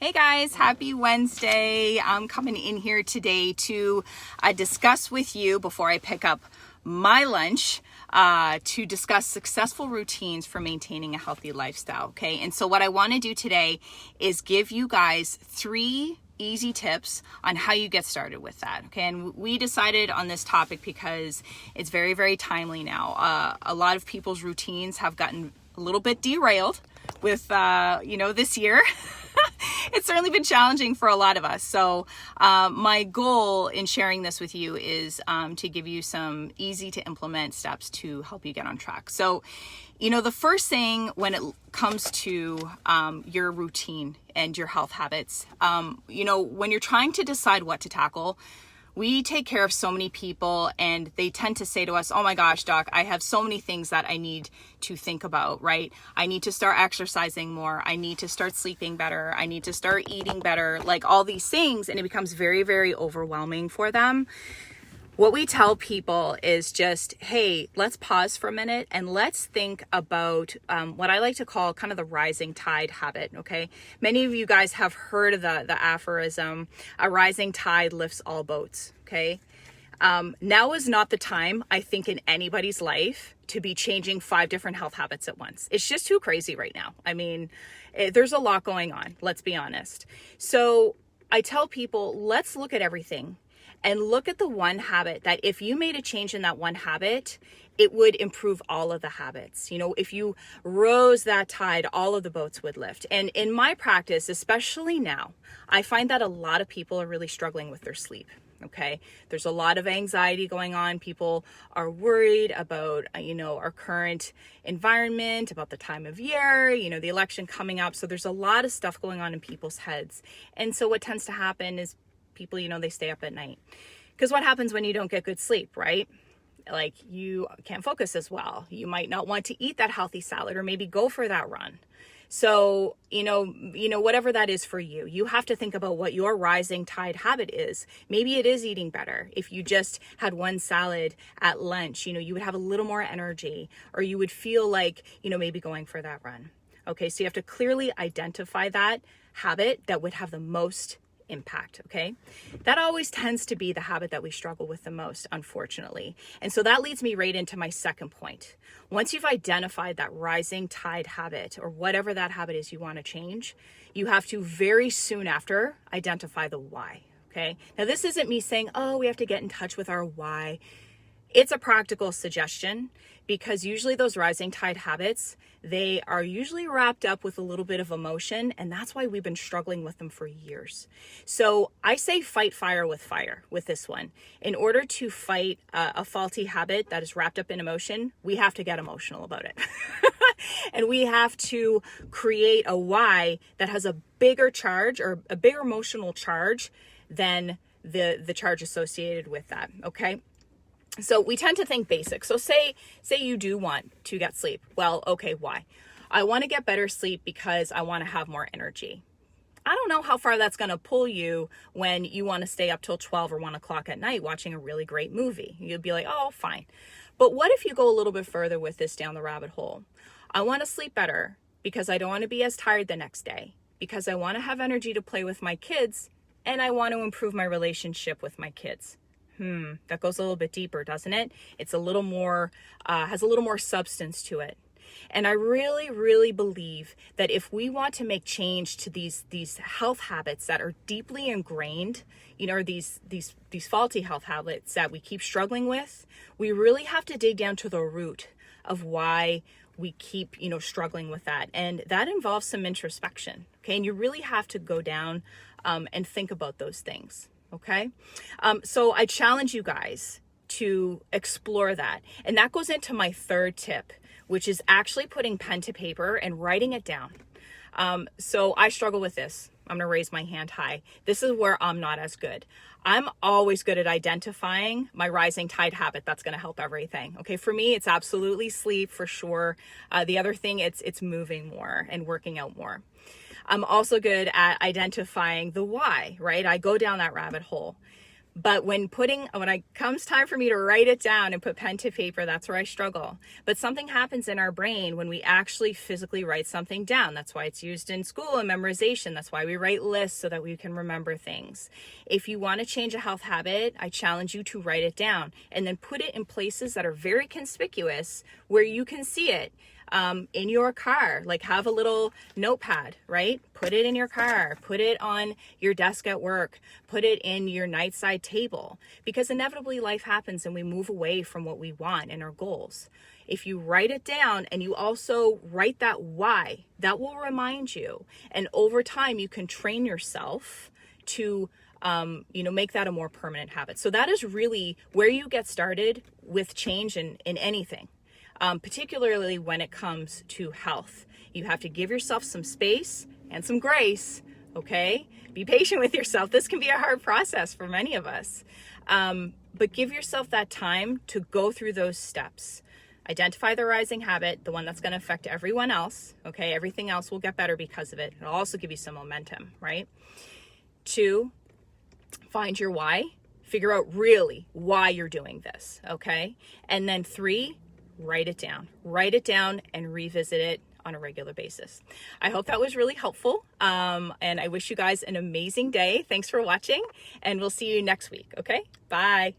Hey guys, happy Wednesday. I'm coming in here today to discuss with you before I pick up my lunch to discuss successful routines for maintaining a healthy lifestyle. Okay, and so what I want to do today is give you guys 3 easy tips on how you get started with that. Okay, and we decided on this topic because it's very, very timely now. A lot of people's routines have gotten a little bit derailed with, this year. It's certainly been challenging for a lot of us. So my goal in sharing this with you is to give you some easy to implement steps to help you get on track. So, the first thing when it comes to your routine and your health habits, when you're trying to decide what to tackle, we take care of so many people and they tend to say to us, oh my gosh, doc, I have so many things that I need to think about, right? I need to start exercising more. I need to start sleeping better. I need to start eating better, like all these things. And it becomes very, very overwhelming for them. What we tell people is just, hey, let's pause for a minute and let's think about what I like to call kind of the rising tide habit, okay? Many of you guys have heard of the aphorism, a rising tide lifts all boats, okay? Now is not the time, I think, in anybody's life to be changing 5 different health habits at once. It's just too crazy right now. I mean, there's a lot going on, let's be honest. So I tell people, let's look at everything. And look at the one habit that if you made a change in that one habit, it would improve all of the habits. If you rose that tide, all of the boats would lift. And in my practice, especially now, I find that a lot of people are really struggling with their sleep. Okay. There's a lot of anxiety going on. People are worried about, our current environment, about the time of year, the election coming up. So there's a lot of stuff going on in people's heads. And so what tends to happen is people, they stay up at night. Because what happens when you don't get good sleep, right? Like you can't focus as well. You might not want to eat that healthy salad or maybe go for that run. So, whatever that is for you, you have to think about what your rising tide habit is. Maybe it is eating better. If you just had one salad at lunch, you would have a little more energy, or you would feel like, maybe going for that run. Okay, so you have to clearly identify that habit that would have the most impact, okay? That always tends to be the habit that we struggle with the most, unfortunately. And so that leads me right into my second point. Once you've identified that rising tide habit or whatever that habit is you want to change, you have to very soon after identify the why, okay? Now, this isn't me saying, oh, we have to get in touch with our why. It's a practical suggestion because usually those rising tide habits, they are usually wrapped up with a little bit of emotion, and that's why we've been struggling with them for years. So I say fight fire with this one. In order to fight a faulty habit that is wrapped up in emotion, we have to get emotional about it. And we have to create a why that has a bigger charge or a bigger emotional charge than the charge associated with that, okay? So we tend to think basic. So say you do want to get sleep. Well, okay, why? I want to get better sleep because I want to have more energy. I don't know how far that's going to pull you when you want to stay up till 12 or 1 o'clock at night watching a really great movie. You'd be like, oh, fine. But what if you go a little bit further with this down the rabbit hole? I want to sleep better because I don't want to be as tired the next day, because I want to have energy to play with my kids, and I want to improve my relationship with my kids. That goes a little bit deeper, doesn't it? It's a little more, has a little more substance to it. And I really, really believe that if we want to make change to these health habits that are deeply ingrained, these faulty health habits that we keep struggling with, we really have to dig down to the root of why we keep, struggling with that. And that involves some introspection. Okay. And you really have to go down and think about those things. Okay. So I challenge you guys to explore that. And that goes into my third tip, which is actually putting pen to paper and writing it down. So I struggle with this. I'm going to raise my hand high. This is where I'm not as good. I'm always good at identifying my rising tide habit that's going to help everything. Okay. For me, it's absolutely sleep for sure. The other thing, it's moving more and working out more. I'm also good at identifying the why, right? I go down that rabbit hole. But when it comes time for me to write it down and put pen to paper, that's where I struggle. But something happens in our brain when we actually physically write something down. That's why it's used in school and memorization. That's why we write lists so that we can remember things. If you want to change a health habit, I challenge you to write it down and then put it in places that are very conspicuous where you can see it. In your car, like have a little notepad, right? Put it in your car, put it on your desk at work, put it in your nightside table, because inevitably life happens and we move away from what we want and our goals. If you write it down and you also write that why, that will remind you. And over time, you can train yourself to make that a more permanent habit. So that is really where you get started with change in anything. Particularly when it comes to health. You have to give yourself some space and some grace, okay? Be patient with yourself. This can be a hard process for many of us. But give yourself that time to go through those steps. Identify the rising habit, the one that's going to affect everyone else, okay? Everything else will get better because of it. It'll also give you some momentum, right? 2, find your why. Figure out really why you're doing this, okay? And then 3, write it down and revisit it on a regular basis. I hope that was really helpful. And I wish you guys an amazing day. Thanks for watching, and we'll see you next week. Okay, bye.